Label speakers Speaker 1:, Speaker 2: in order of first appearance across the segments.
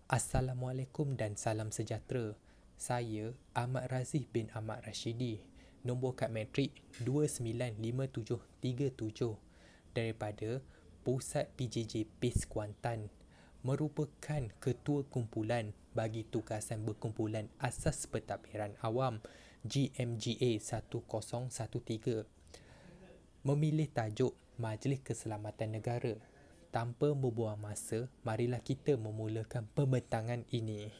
Speaker 1: Assalamualaikum dan salam sejahtera. Saya Ahmad Razif bin Ahmad Rashidi, nombor kad matrik 295737 daripada Pusat PJJ PIS Kuantan, merupakan Ketua Kumpulan bagi Tugasan Berkumpulan Asas Pentadbiran Awam GMGA 1013, memilih tajuk Majlis Keselamatan Negara. Tanpa membuang masa, marilah kita memulakan pembentangan ini.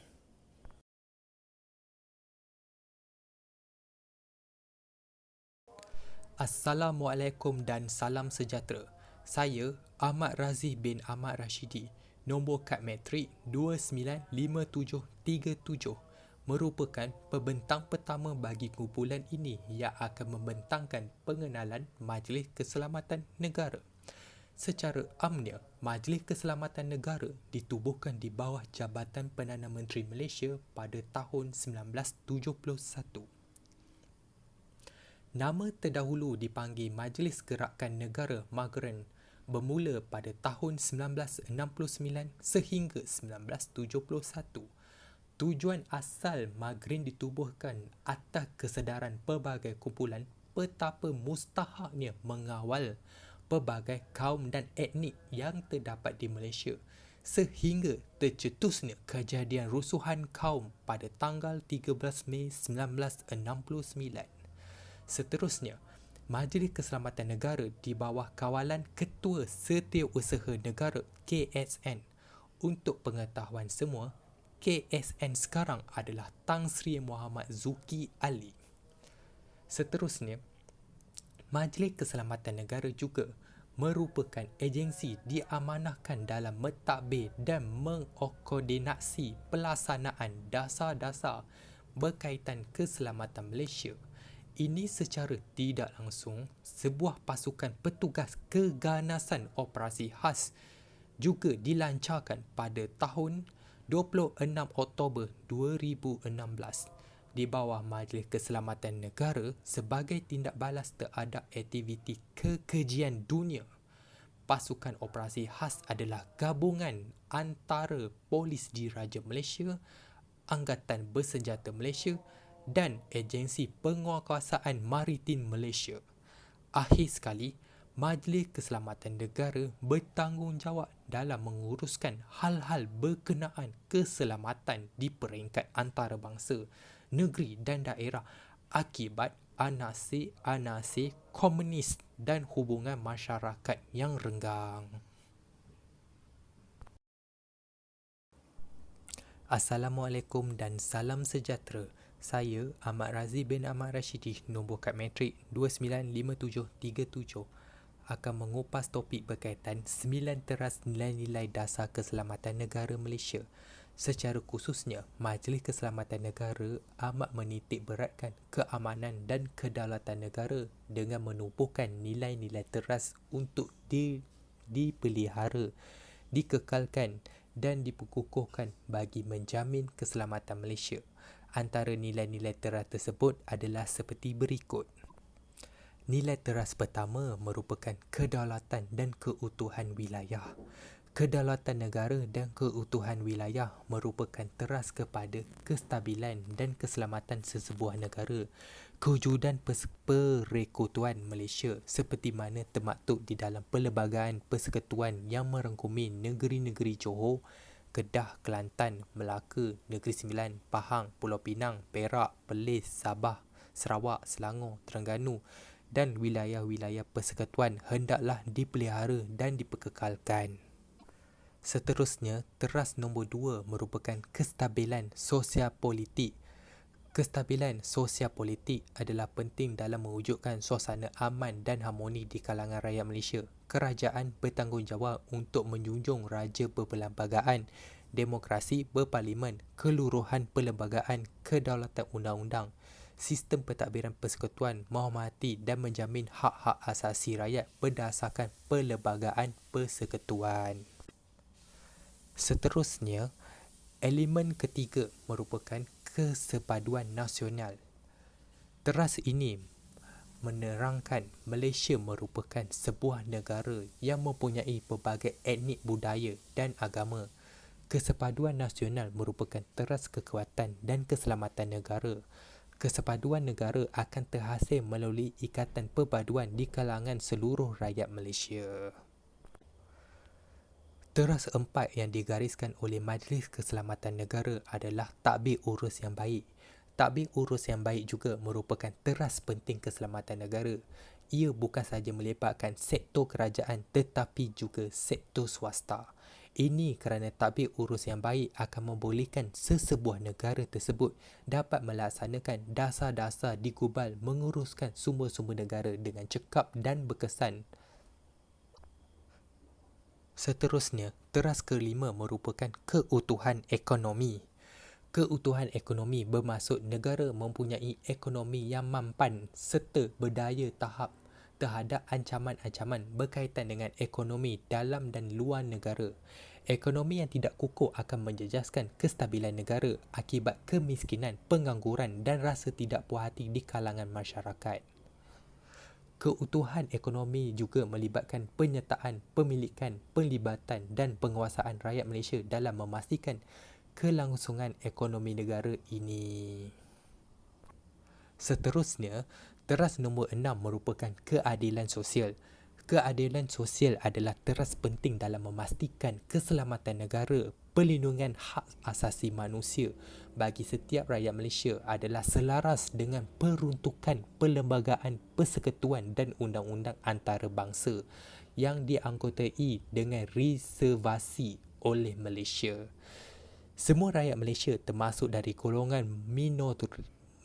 Speaker 1: Assalamualaikum dan salam sejahtera. Saya Ahmad Razif bin Ahmad Rashidi, nombor kad matrik 295737, merupakan pembentang pertama bagi kumpulan ini yang akan membentangkan pengenalan Majlis Keselamatan Negara. Secara amnya, Majlis Keselamatan Negara ditubuhkan di bawah Jabatan Perdana Menteri Malaysia pada tahun 1971. Nama terdahulu dipanggil Majlis Gerakan Negara Maghren bermula pada tahun 1969 sehingga 1971. Tujuan asal Maghren ditubuhkan atas kesedaran pelbagai kumpulan betapa mustahaknya mengawal pelbagai kaum dan etnik yang terdapat di Malaysia, sehingga tercetusnya kejadian rusuhan kaum pada tanggal 13 Mei 1969. Seterusnya, Majlis Keselamatan Negara di bawah kawalan Ketua Setiausaha Negara KSN. Untuk pengetahuan semua, KSN sekarang adalah Tan Sri Muhammad Zuki Ali. Seterusnya, Majlis Keselamatan Negara juga merupakan agensi diamanahkan dalam mentadbir dan mengkoordinasi pelaksanaan dasar-dasar berkaitan keselamatan Malaysia. Ini secara tidak langsung sebuah pasukan petugas keganasan operasi khas juga dilancarkan pada tahun 26 Oktober 2016 di bawah Majlis Keselamatan Negara sebagai tindak balas terhadap aktiviti kekejian dunia. Pasukan operasi khas adalah gabungan antara Polis Diraja Malaysia, Angkatan Bersenjata Malaysia dan Agensi Penguatkuasaan Maritim Malaysia. Akhir sekali, Majlis Keselamatan Negara bertanggungjawab dalam menguruskan hal-hal berkenaan keselamatan di peringkat antarabangsa, negeri dan daerah akibat anasir-anasir komunis dan hubungan masyarakat yang renggang. Assalamualaikum dan salam sejahtera. Saya Ahmad Razif bin Ahmad Rashidi, nombor kad matrik 295737, akan mengupas topik berkaitan 9 teras nilai-nilai dasar keselamatan negara Malaysia. Secara khususnya, Majlis Keselamatan Negara amat menitik beratkan keamanan dan kedaulatan negara dengan menubuhkan nilai-nilai teras untuk dipelihara, dikekalkan dan diperkukuhkan bagi menjamin keselamatan Malaysia. Antara nilai-nilai teras tersebut adalah seperti berikut. Nilai teras pertama merupakan kedaulatan dan keutuhan wilayah. Kedaulatan negara dan keutuhan wilayah merupakan teras kepada kestabilan dan keselamatan sesebuah negara. Kewujudan Persekutuan Malaysia seperti mana termaktub di dalam Perlembagaan Persekutuan yang merangkumi negeri-negeri Johor, Kedah, Kelantan, Melaka, Negeri Sembilan, Pahang, Pulau Pinang, Perak, Perlis, Sabah, Sarawak, Selangor, Terengganu dan wilayah-wilayah persekutuan hendaklah dipelihara dan diperkekalkan. Seterusnya, teras nombor 2 merupakan kestabilan sosial politik. Kestabilan sosial politik adalah penting dalam mewujudkan suasana aman dan harmoni di kalangan rakyat Malaysia. Kerajaan bertanggungjawab untuk menjunjung raja perlembagaan, demokrasi berparlimen, keluruhan perlembagaan, kedaulatan undang-undang, sistem pentadbiran persekutuan, menghormati dan menjamin hak-hak asasi rakyat berdasarkan perlembagaan persekutuan. Seterusnya, elemen ketiga merupakan kesepaduan nasional. Teras ini menerangkan Malaysia merupakan sebuah negara yang mempunyai pelbagai etnik budaya dan agama. Kesepaduan nasional merupakan teras kekuatan dan keselamatan negara. Kesepaduan negara akan terhasil melalui ikatan perpaduan di kalangan seluruh rakyat Malaysia. Teras empat yang digariskan oleh Majlis Keselamatan Negara adalah tadbir urus yang baik. Tadbir urus yang baik juga merupakan teras penting keselamatan negara. Ia bukan sahaja melibatkan sektor kerajaan tetapi juga sektor swasta. Ini kerana tadbir urus yang baik akan membolehkan sesebuah negara tersebut dapat melaksanakan dasar-dasar digubal menguruskan sumber-sumber negara dengan cekap dan berkesan. Seterusnya, teras kelima merupakan keutuhan ekonomi. Keutuhan ekonomi bermaksud negara mempunyai ekonomi yang mampan serta berdaya tahap terhadap ancaman-ancaman berkaitan dengan ekonomi dalam dan luar negara. Ekonomi yang tidak kukuh akan menjejaskan kestabilan negara akibat kemiskinan, pengangguran dan rasa tidak puas hati di kalangan masyarakat. Keutuhan ekonomi juga melibatkan penyertaan, pemilikan, pelibatan dan penguasaan rakyat Malaysia dalam memastikan kelangsungan ekonomi negara ini. Seterusnya, teras nombor 6 merupakan keadilan sosial. Keadilan sosial adalah teras penting dalam memastikan keselamatan negara, perlindungan hak asasi manusia bagi setiap rakyat Malaysia adalah selaras dengan peruntukan Perlembagaan Persekutuan dan Undang-Undang Antarabangsa yang dianggotai dengan reservasi oleh Malaysia. Semua rakyat Malaysia termasuk dari golongan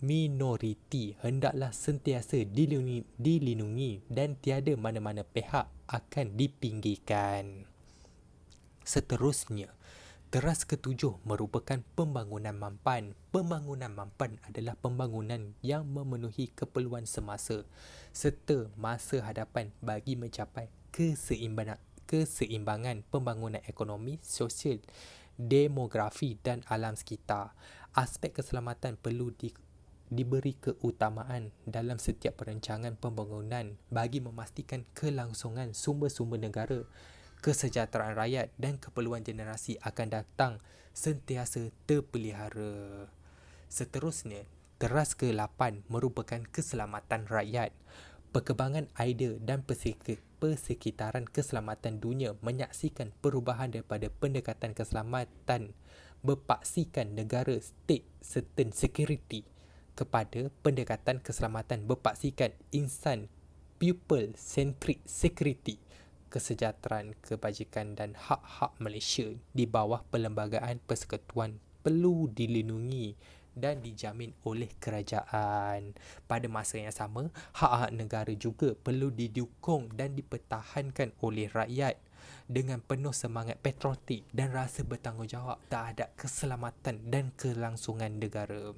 Speaker 1: minoriti hendaklah sentiasa dilindungi dan tiada mana-mana pihak akan dipinggirkan. Seterusnya, teras ketujuh merupakan pembangunan mampan. Pembangunan mampan adalah pembangunan yang memenuhi keperluan semasa serta masa hadapan bagi mencapai keseimbangan pembangunan ekonomi, sosial, demografi dan alam sekitar. Aspek keselamatan perlu diberi keutamaan dalam setiap perancangan pembangunan bagi memastikan kelangsungan sumber-sumber negara, kesejahteraan rakyat dan keperluan generasi akan datang sentiasa terpelihara. Seterusnya, teras ke-8 merupakan keselamatan rakyat. Perkembangan idea dan persekitaran keselamatan dunia menyaksikan perubahan daripada pendekatan keselamatan berpaksikan negara state certain security kepada pendekatan keselamatan berpaksikan insan people centric security, kesejahteraan, kebajikan dan hak-hak Malaysia di bawah Perlembagaan Persekutuan perlu dilindungi dan dijamin oleh kerajaan. Pada masa yang sama, hak-hak negara juga perlu didukung dan dipertahankan oleh rakyat dengan penuh semangat patriotik dan rasa bertanggungjawab terhadap keselamatan dan kelangsungan negara.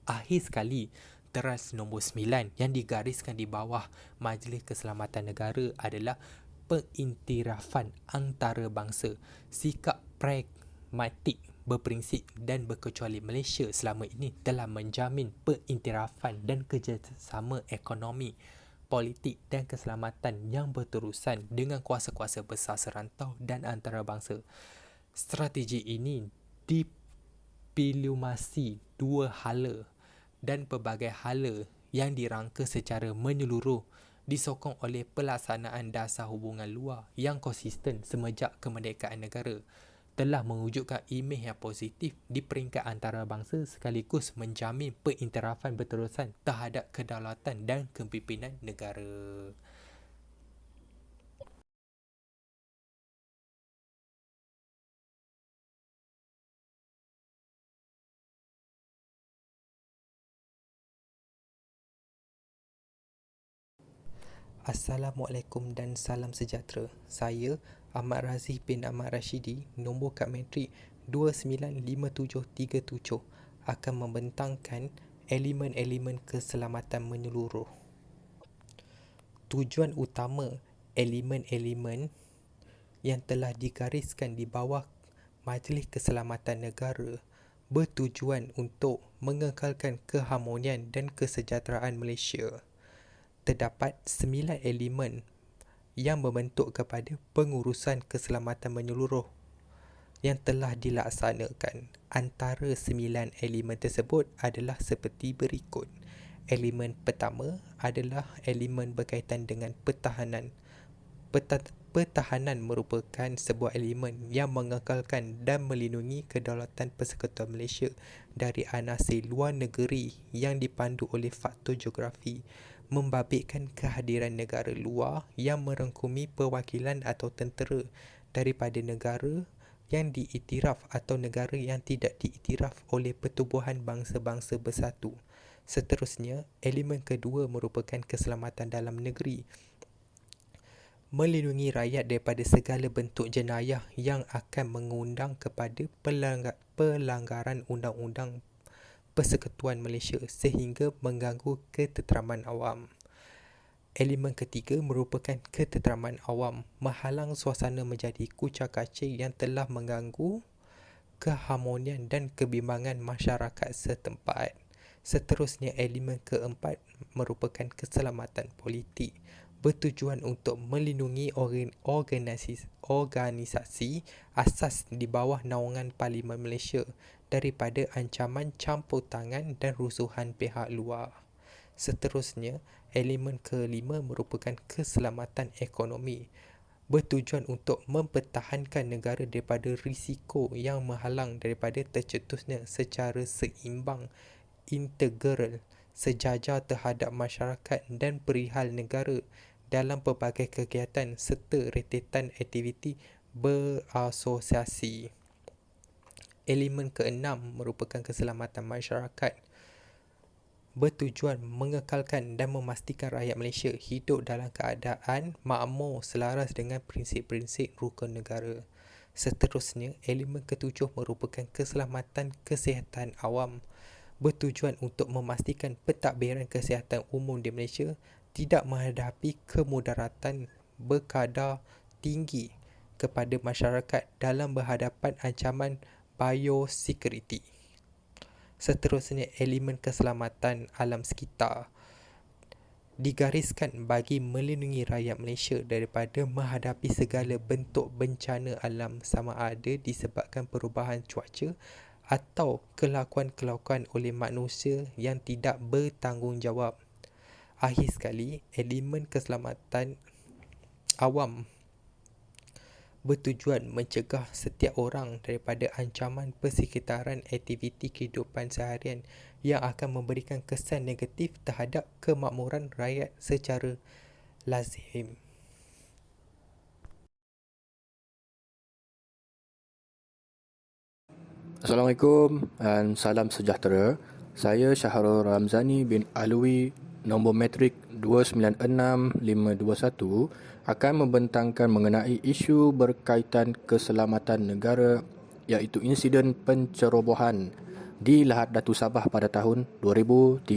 Speaker 1: Akhir sekali, teras nombor 9 yang digariskan di bawah Majlis Keselamatan Negara adalah pengiktirafan antarabangsa. Sikap pragmatik, berprinsip dan berkecuali Malaysia selama ini telah menjamin pengiktirafan dan kerjasama ekonomi, politik dan keselamatan yang berterusan dengan kuasa-kuasa besar serantau dan antarabangsa. Strategi ini diplomasi dua hala dan pelbagai hala yang dirangka secara menyeluruh disokong oleh pelaksanaan dasar hubungan luar yang konsisten semenjak kemerdekaan negara telah mewujudkan imej yang positif di peringkat antarabangsa sekaligus menjamin pengiktirafan berterusan terhadap kedaulatan dan kepimpinan negara. Assalamualaikum dan salam sejahtera. Saya Ahmad Razif bin Ahmad Rashidi, nombor kad matrik 295737 akan membentangkan elemen-elemen keselamatan menyeluruh. Tujuan utama elemen-elemen yang telah digariskan di bawah Majlis Keselamatan Negara bertujuan untuk mengekalkan keharmonian dan kesejahteraan Malaysia. Terdapat 9 elemen yang membentuk kepada pengurusan keselamatan menyeluruh. yang telah dilaksanakan. Antara 9 elemen tersebut adalah seperti berikut. Elemen pertama adalah elemen berkaitan dengan pertahanan. Pertahanan merupakan sebuah elemen yang mengekalkan dan melindungi kedaulatan persekutuan Malaysia dari anasir luar negeri yang dipandu oleh faktor geografi, membabitkan kehadiran negara luar yang merangkumi perwakilan atau tentera daripada negara yang diiktiraf atau negara yang tidak diiktiraf oleh Pertubuhan Bangsa-Bangsa Bersatu. Seterusnya, elemen kedua merupakan keselamatan dalam negeri, melindungi rakyat daripada segala bentuk jenayah yang akan mengundang kepada pelanggaran undang-undang Persekutuan Malaysia sehingga mengganggu ketenteraman awam. Elemen ketiga merupakan ketenteraman awam, menghalang suasana menjadi kucak-kacir yang telah mengganggu keharmonian dan kebimbangan masyarakat setempat. Seterusnya, elemen keempat merupakan keselamatan politik, bertujuan untuk melindungi organisasi asas di bawah naungan Parlimen Malaysia daripada ancaman campur tangan dan rusuhan pihak luar. Seterusnya, elemen kelima merupakan keselamatan ekonomi, bertujuan untuk mempertahankan negara daripada risiko yang menghalang daripada tercetusnya secara seimbang, integral, sejajar terhadap masyarakat dan perihal negara dalam pelbagai kegiatan serta rentetan aktiviti berasosiasi. Elemen keenam merupakan keselamatan masyarakat, bertujuan mengekalkan dan memastikan rakyat Malaysia hidup dalam keadaan makmur selaras dengan prinsip-prinsip rukun negara. Seterusnya, elemen ketujuh merupakan keselamatan kesihatan awam, bertujuan untuk memastikan pentadbiran kesihatan umum di Malaysia tidak menghadapi kemudaratan berkadar tinggi kepada masyarakat dalam berhadapan ancaman biosecurity. Seterusnya, elemen keselamatan alam sekitar digariskan bagi melindungi rakyat Malaysia daripada menghadapi segala bentuk bencana alam sama ada disebabkan perubahan cuaca atau kelakuan-kelakuan oleh manusia yang tidak bertanggungjawab. Akhir sekali, elemen keselamatan awam bertujuan mencegah setiap orang daripada ancaman persekitaran aktiviti kehidupan seharian yang akan memberikan kesan negatif terhadap kemakmuran rakyat secara lazim.
Speaker 2: Assalamualaikum dan salam sejahtera. Saya Syahrul Ramzani bin Alwi, nombor metrik 296521, akan membentangkan mengenai isu berkaitan keselamatan negara iaitu insiden pencerobohan di Lahad Datu Sabah pada tahun 2013.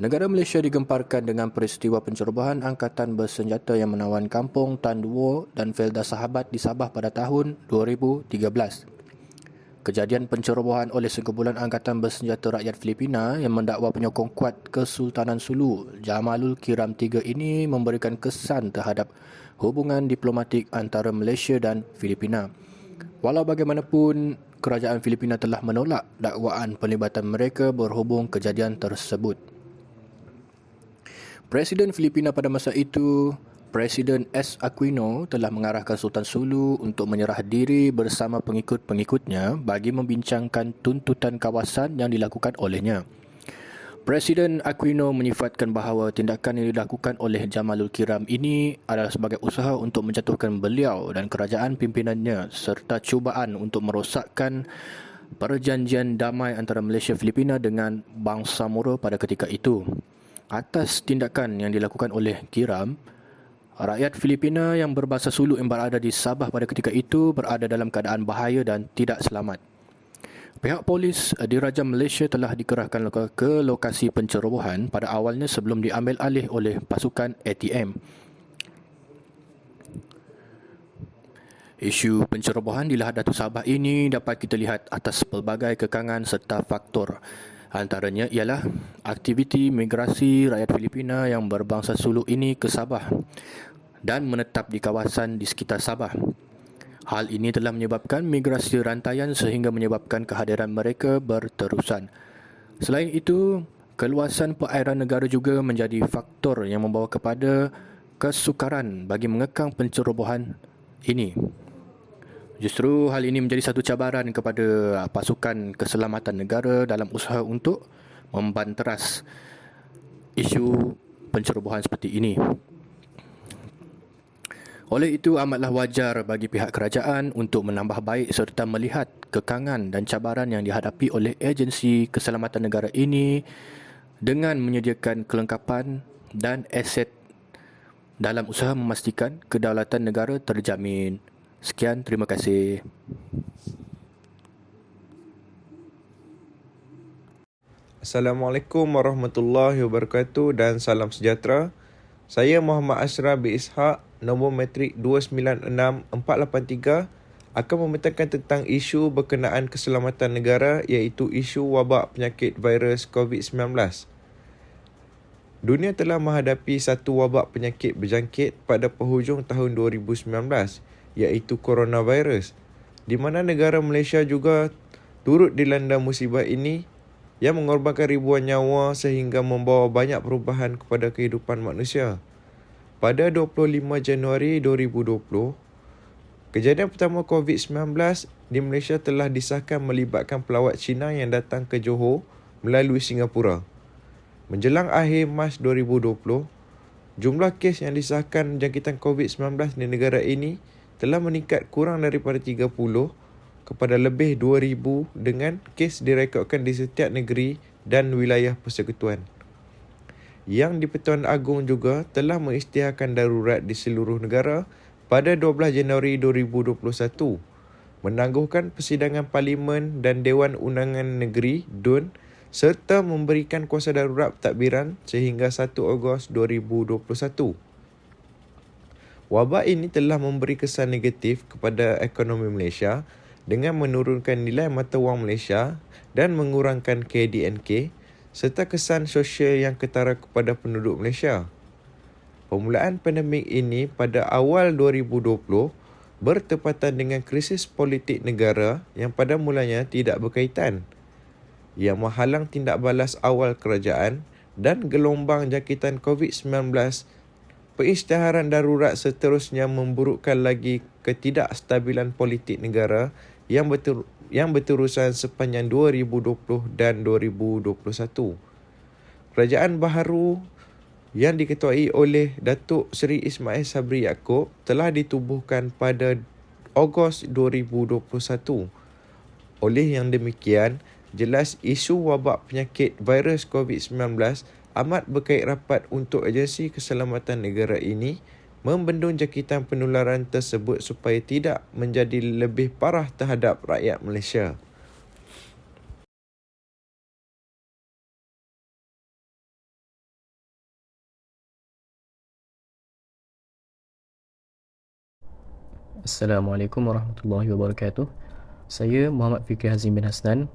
Speaker 2: Negara Malaysia digemparkan dengan peristiwa pencerobohan angkatan bersenjata yang menawan kampung Tan Duo dan Felda Sahabat di Sabah pada tahun 2013. Kejadian pencerobohan oleh sekumpulan angkatan bersenjata rakyat Filipina yang mendakwa penyokong kuat Kesultanan Sulu, Jamalul Kiram III ini memberikan kesan terhadap hubungan diplomatik antara Malaysia dan Filipina. Walau bagaimanapun, kerajaan Filipina telah menolak dakwaan pelibatan mereka berhubung kejadian tersebut. Presiden Filipina pada masa itu, Presiden S. Aquino, telah mengarahkan Sultan Sulu untuk menyerah diri bersama pengikut-pengikutnya bagi membincangkan tuntutan kawasan yang dilakukan olehnya. Presiden Aquino menyifatkan bahawa tindakan yang dilakukan oleh Jamalul Kiram ini adalah sebagai usaha untuk menjatuhkan beliau dan kerajaan pimpinannya serta cubaan untuk merosakkan perjanjian damai antara Malaysia Filipina dengan Bangsamoro pada ketika itu. Atas tindakan yang dilakukan oleh Kiram, rakyat Filipina yang berbahasa Sulu yang berada di Sabah pada ketika itu berada dalam keadaan bahaya dan tidak selamat. Pihak polis Diraja Malaysia telah dikerahkan ke lokasi pencerobohan pada awalnya sebelum diambil alih oleh pasukan ATM. Isu pencerobohan di Lahad Datu Sabah ini dapat kita lihat atas pelbagai kekangan serta faktor. Antaranya ialah aktiviti migrasi rakyat Filipina yang berbangsa Sulu ini ke Sabah dan menetap di kawasan di sekitar Sabah. Hal ini telah menyebabkan migrasi rantaian sehingga menyebabkan kehadiran mereka berterusan. Selain itu, keluasan perairan negara juga menjadi faktor yang membawa kepada kesukaran bagi mengekang pencerobohan ini. Justru hal ini menjadi satu cabaran kepada pasukan keselamatan negara dalam usaha untuk membanteras isu pencerobohan seperti ini. Oleh itu, amatlah wajar bagi pihak kerajaan untuk menambah baik serta melihat kekangan dan cabaran yang dihadapi oleh agensi keselamatan negara ini dengan menyediakan kelengkapan dan aset dalam usaha memastikan kedaulatan negara terjamin. Sekian, terima kasih.
Speaker 3: Assalamualaikum warahmatullahi wabarakatuh dan salam sejahtera. Saya Muhammad Ashraf bin Ishaq, nombor matrik 296483, akan membentangkan tentang isu berkenaan keselamatan negara iaitu isu wabak penyakit virus COVID-19. Dunia telah menghadapi satu wabak penyakit berjangkit pada penghujung tahun 2019 iaitu coronavirus, di mana negara Malaysia juga turut dilanda musibah ini yang mengorbankan ribuan nyawa sehingga membawa banyak perubahan kepada kehidupan manusia. Pada 25 Januari 2020, kejadian pertama COVID-19 di Malaysia telah disahkan melibatkan pelawat Cina yang datang ke Johor melalui Singapura. Menjelang akhir Mac 2020, jumlah kes yang disahkan jangkitan COVID-19 di negara ini telah meningkat kurang daripada 30 kepada lebih 2,000 dengan kes direkodkan di setiap negeri dan wilayah persekutuan. Yang di-Pertuan Agong juga telah mengisytiharkan darurat di seluruh negara pada 12 Januari 2021, menangguhkan persidangan Parlimen dan Dewan Undangan Negeri DUN serta memberikan kuasa darurat pentadbiran sehingga 1 Ogos 2021. Wabak ini telah memberi kesan negatif kepada ekonomi Malaysia dengan menurunkan nilai mata wang Malaysia dan mengurangkan KDNK serta kesan sosial yang ketara kepada penduduk Malaysia. Permulaan pandemik ini pada awal 2020 bertepatan dengan krisis politik negara yang pada mulanya tidak berkaitan, yang menghalang tindak balas awal kerajaan dan gelombang jangkitan COVID-19. Pengisytiharan darurat seterusnya memburukkan lagi ketidakstabilan politik negara yang berterusan sepanjang 2020 dan 2021. Kerajaan baharu yang diketuai oleh Datuk Seri Ismail Sabri Yaakob telah ditubuhkan pada Ogos 2021. Oleh yang demikian, jelas isu wabak penyakit virus COVID-19 amat berkait rapat untuk agensi keselamatan negara ini membendung jangkitan penularan tersebut supaya tidak menjadi lebih parah terhadap rakyat Malaysia.
Speaker 4: Assalamualaikum warahmatullahi wabarakatuh. Saya Muhammad Fikri Hazim bin Hasnan,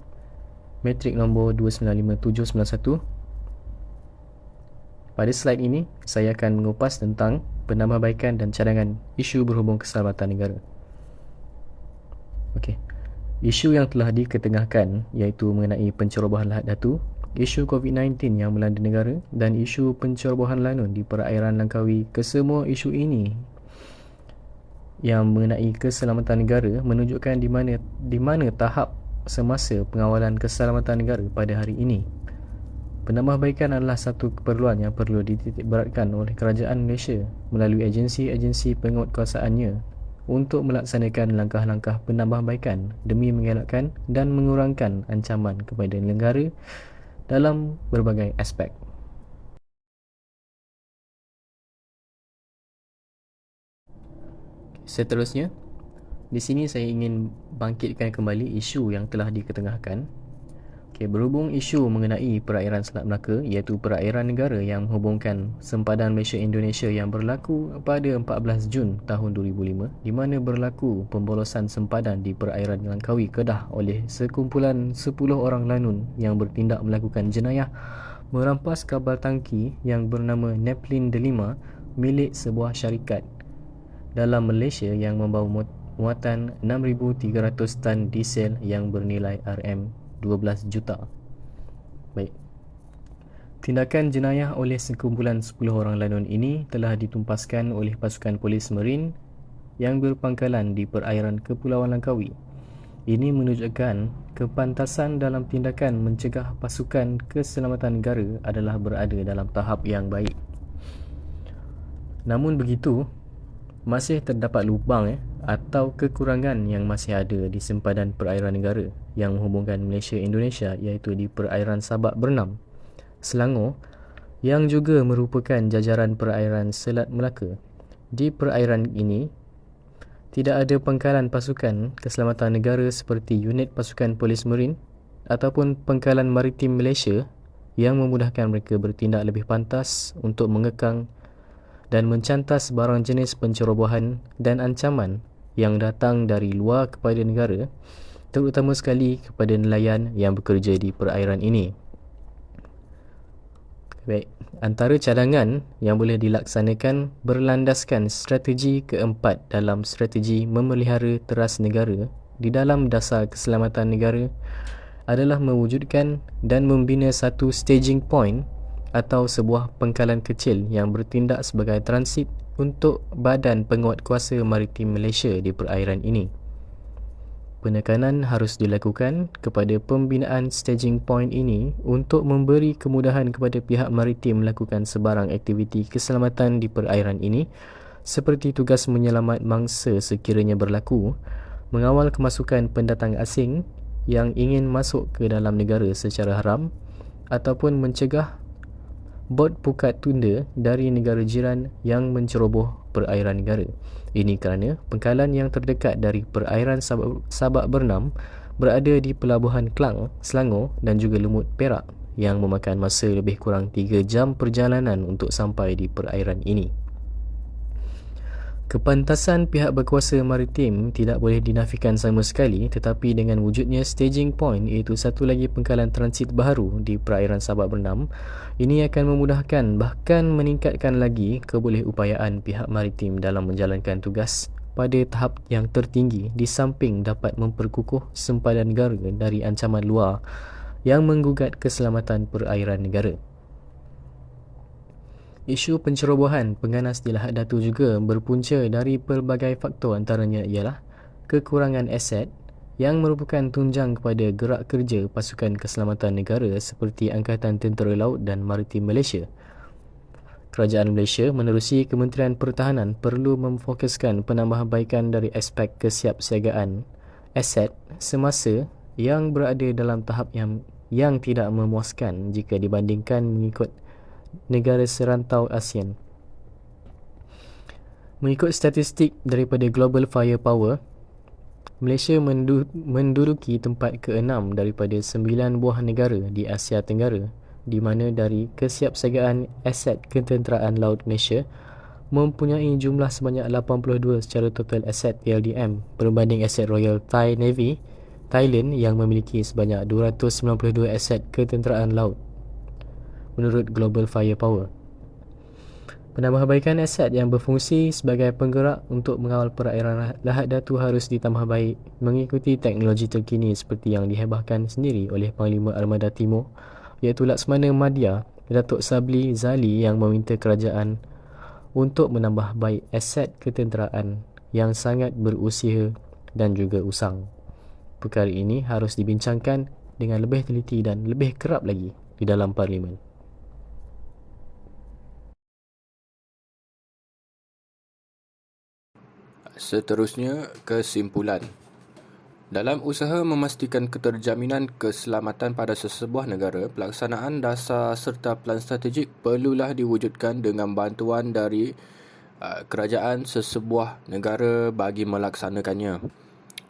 Speaker 4: matrik nombor 295791. Pada slide ini, saya akan mengupas tentang penambahbaikan dan cadangan isu berhubung keselamatan negara. Okey. Isu yang telah diketengahkan iaitu mengenai pencerobohan lahat datu, isu COVID-19 yang melanda negara dan isu pencerobohan lanun di perairan Langkawi. Kesemua isu ini yang mengenai keselamatan negara menunjukkan di mana tahap semasa pengawalan keselamatan negara pada hari ini. Penambahbaikan adalah satu keperluan yang perlu dititikberatkan oleh kerajaan Malaysia melalui agensi-agensi penguatkuasaannya untuk melaksanakan langkah-langkah penambahbaikan demi mengelakkan dan mengurangkan ancaman kepada negara dalam berbagai aspek. Seterusnya, di sini saya ingin bangkitkan kembali isu yang telah diketengahkan. Berhubung isu mengenai perairan Selat Melaka iaitu perairan negara yang menghubungkan sempadan Malaysia-Indonesia yang berlaku pada 14 Jun tahun 2005, di mana berlaku pembolosan sempadan di perairan Langkawi, Kedah oleh sekumpulan 10 orang lanun yang bertindak melakukan jenayah merampas kabel tangki yang bernama Neplin Delima milik sebuah syarikat dalam Malaysia yang membawa muatan 6,300 tan diesel yang bernilai RM12 juta. Baik. Tindakan jenayah oleh sekumpulan 10 orang lanun ini telah ditumpaskan oleh pasukan polis Marine yang berpangkalan di perairan Kepulauan Langkawi. Ini menunjukkan kepantasan dalam tindakan mencegah pasukan keselamatan negara adalah berada dalam tahap yang baik. Namun begitu, masih terdapat lubang atau kekurangan yang masih ada di sempadan perairan negara yang menghubungkan Malaysia Indonesia, iaitu di perairan Sabak Bernam, Selangor, yang juga merupakan jajaran perairan Selat Melaka. Di perairan ini tidak ada pangkalan pasukan keselamatan negara seperti unit pasukan polis Marine ataupun pangkalan maritim Malaysia yang memudahkan mereka bertindak lebih pantas untuk mengekang dan mencantas barang jenis pencerobohan dan ancaman yang datang dari luar kepada negara, terutama sekali kepada nelayan yang bekerja di perairan ini. Baik, antara cadangan yang boleh dilaksanakan berlandaskan strategi keempat dalam strategi memelihara teras negara di dalam dasar keselamatan negara adalah mewujudkan dan membina satu staging point atau sebuah pangkalan kecil yang bertindak sebagai transit untuk Badan Penguatkuasa Maritim Malaysia di perairan ini. Penekanan harus dilakukan kepada pembinaan staging point ini untuk memberi kemudahan kepada pihak maritim melakukan sebarang aktiviti keselamatan di perairan ini seperti tugas menyelamat mangsa sekiranya berlaku, mengawal kemasukan pendatang asing yang ingin masuk ke dalam negara secara haram ataupun mencegah bot pukat tunda dari negara jiran yang menceroboh perairan negara. Ini kerana pangkalan yang terdekat dari perairan Sabak Bernam berada di Pelabuhan Klang, Selangor dan juga Lumut, Perak yang memakan masa lebih kurang 3 jam perjalanan untuk sampai di perairan ini. Kepantasan pihak berkuasa maritim tidak boleh dinafikan sama sekali, tetapi dengan wujudnya staging point, iaitu satu lagi pangkalan transit baru di perairan Sabak Bernam, ini akan memudahkan bahkan meningkatkan lagi kebolehupayaan pihak maritim dalam menjalankan tugas pada tahap yang tertinggi, di samping dapat memperkukuh sempadan negara dari ancaman luar yang menggugat keselamatan perairan negara. Isu pencerobohan pengganas di Lahad Datu juga berpunca dari pelbagai faktor, antaranya ialah kekurangan aset yang merupakan tunjang kepada gerak kerja pasukan keselamatan negara seperti Angkatan Tentera Laut dan Maritim Malaysia. Kerajaan Malaysia menerusi Kementerian Pertahanan perlu memfokuskan penambahbaikan dari aspek kesiapsiagaan aset semasa yang berada dalam tahap yang tidak memuaskan jika dibandingkan mengikut negara serantau ASEAN. Mengikut statistik daripada Global Firepower, Malaysia menduduki tempat ke-6 daripada 9 buah negara di Asia Tenggara, di mana dari kesiapsiagaan aset ketenteraan laut Malaysia mempunyai jumlah sebanyak 82 secara total aset LDM berbanding aset Royal Thai Navy Thailand yang memiliki sebanyak 292 aset ketenteraan laut. Menurut Global Firepower, penambahbaikan aset yang berfungsi sebagai penggerak untuk mengawal perairan Lahad Datu harus ditambah baik mengikuti teknologi terkini seperti yang dihebahkan sendiri oleh Panglima Armada Timur, iaitu Laksmana Madya Datuk Sabli Zali, yang meminta kerajaan untuk menambah baik aset ketenteraan yang sangat berusia dan juga usang. Perkara ini harus dibincangkan dengan lebih teliti dan lebih kerap lagi di dalam Parlimen.
Speaker 2: Seterusnya, kesimpulan. Dalam usaha memastikan keterjaminan keselamatan pada sesebuah negara, pelaksanaan dasar serta pelan strategik perlulah diwujudkan dengan bantuan dari kerajaan sesebuah negara bagi melaksanakannya.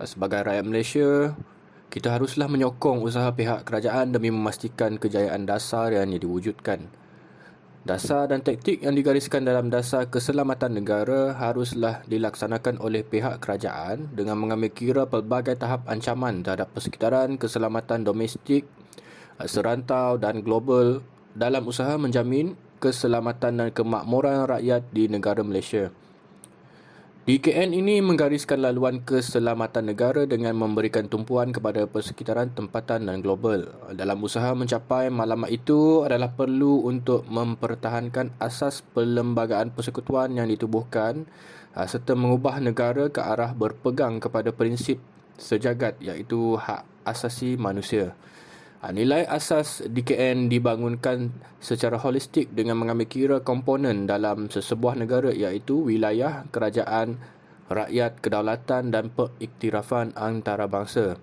Speaker 2: Sebagai rakyat Malaysia, kita haruslah menyokong usaha pihak kerajaan demi memastikan kejayaan dasar yang diwujudkan. Dasar dan taktik yang digariskan dalam dasar keselamatan negara haruslah dilaksanakan oleh pihak kerajaan dengan mengambil kira pelbagai tahap ancaman terhadap persekitaran, keselamatan domestik, serantau dan global dalam usaha menjamin keselamatan dan kemakmuran rakyat di negara Malaysia. DKN ini menggariskan laluan keselamatan negara dengan memberikan tumpuan kepada persekitaran tempatan dan global. Dalam usaha mencapai matlamat itu adalah perlu untuk mempertahankan asas perlembagaan persekutuan yang ditubuhkan serta mengubah negara ke arah berpegang kepada prinsip sejagat iaitu hak asasi manusia. Nilai asas DKN dibangunkan secara holistik dengan mengambil kira komponen dalam sesebuah negara iaitu wilayah, kerajaan, rakyat, kedaulatan dan periktirafan antarabangsa.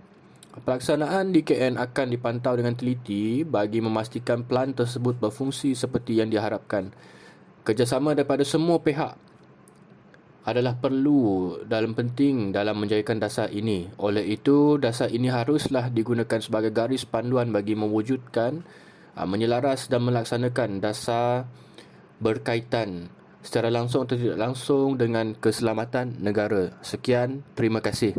Speaker 2: Pelaksanaan DKN akan dipantau dengan teliti bagi memastikan pelan tersebut berfungsi seperti yang diharapkan. Kerjasama daripada semua pihak adalah perlu dalam penting dalam menjayakan dasar ini. Oleh itu, dasar ini haruslah digunakan sebagai garis panduan bagi mewujudkan, menyelaras dan melaksanakan dasar berkaitan secara langsung atau tidak langsung dengan keselamatan negara. Sekian, terima kasih.